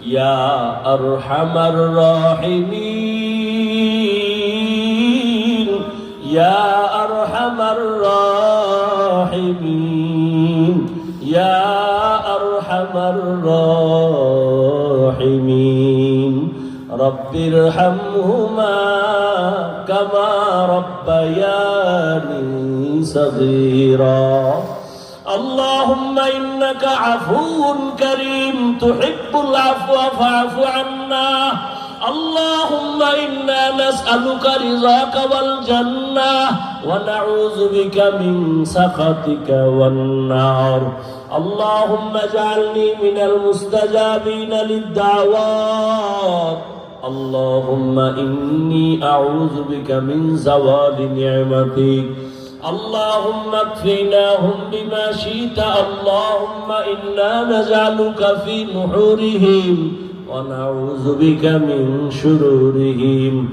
ইয়া আরহামার রাহিমিন ইয়া আরহামার রাহিমিন ইয়া আরহামার রাহিমিন রব্বিরহামহুমা কামা রব্বায়ানি সগীরা اللهم إنك عفو كريم تحب العفو فاعف عنا اللهم إنا نسألك رضاك والجنة ونعوذ بك من سخطك والنار اللهم اجعلني من المستجابين للدعوات اللهم إني أعوذ بك من زوال نعمتك اللهم اكفناهم بما شئت اللهم إنا نجعلك في نحورهم ونعوذ بك من شرورهم